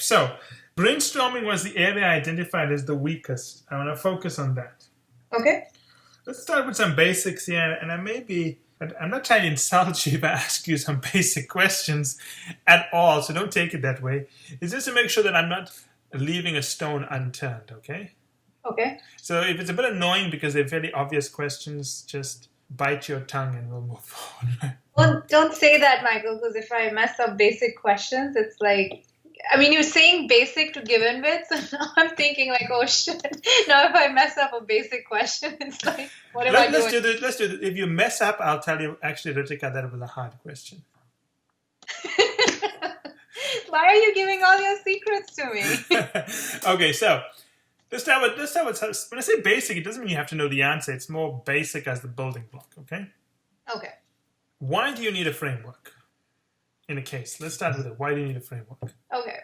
So brainstorming was the area I identified as the weakest. I want to focus on that. Okay. Let's start with some basics here, and I'm not trying to insult you if I ask you some basic questions at all, so don't take it that way. It's just to make sure that I'm not leaving a stone unturned, okay? Okay. So if it's a bit annoying because they're fairly obvious questions, just bite your tongue and we'll move on. Well, don't say that, Michael, because if I mess up basic questions, it's like, I mean, you're saying basic to begin with, so now I'm thinking like, oh shit. Now if I mess up a basic question, it's like, what am I doing? Let's do this. If you mess up, I'll tell you, actually, Ritika, that was a hard question. Why are you giving all your secrets to me? Okay, so let's start with, when I say basic, it doesn't mean you have to know the answer. It's more basic as the building block, okay? Okay. Why do you need a framework in a case? Let's start with it. Why do you need a framework? Okay.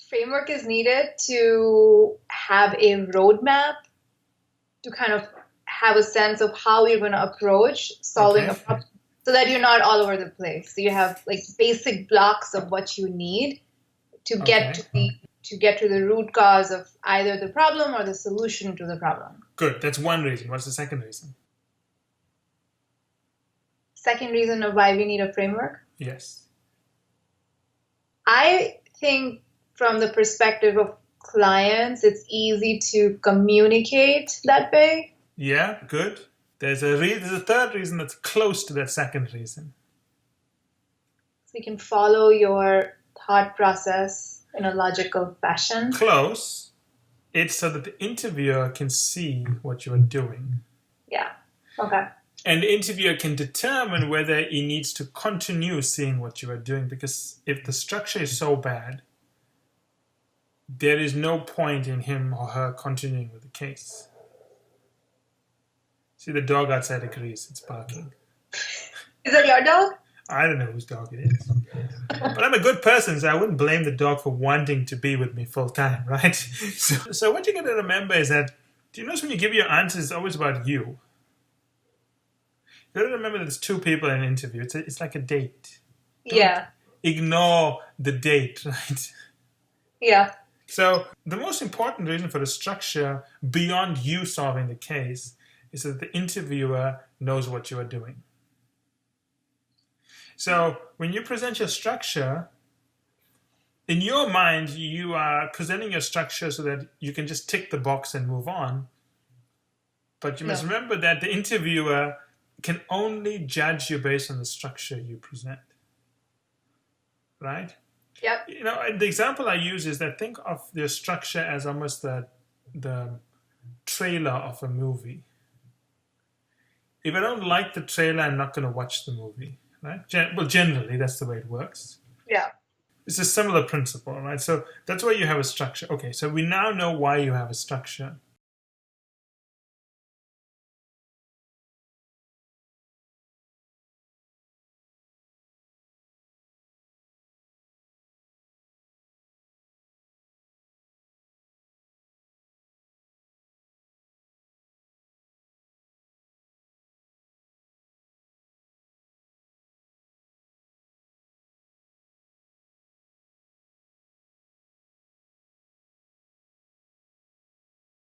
Framework is needed to have a roadmap, to kind of have a sense of how you're going to approach solving a problem, so that you're not all over the place. So you have like basic blocks of what you need to get to the root cause of either the problem or the solution to the problem. Good. That's one reason. What's the second reason? Second reason of why we need a framework? Yes. I think from the perspective of clients, it's easy to communicate that way. Yeah, good. There's a third reason that's close to that second reason. So you can follow your thought process in a logical fashion. Close. It's so that the interviewer can see what you are doing. Yeah. Okay. And the interviewer can determine whether he needs to continue seeing what you are doing, because if the structure is so bad, there is no point in him or her continuing with the case. See, the dog outside agrees. It's barking. Is that your dog? I don't know whose dog it is. But I'm a good person, so I wouldn't blame the dog for wanting to be with me full time, right? So what you got to remember is that, do you notice when you give your answers, it's always about you? You got to remember that there's two people in an interview. It's like a date. Don't ignore the date, right? Yeah. So the most important reason for the structure, beyond you solving the case, is that the interviewer knows what you are doing. So when you present your structure, in your mind, you are presenting your structure so that you can just tick the box and move on. But you must remember that the interviewer can only judge you based on the structure you present. Right? Yep. You know, the example I use is that think of your structure as almost the trailer of a movie. If I don't like the trailer, I'm not going to watch the movie, right? Well, generally, that's the way it works. Yeah. It's a similar principle, right? So that's why you have a structure. Okay, so we now know why you have a structure.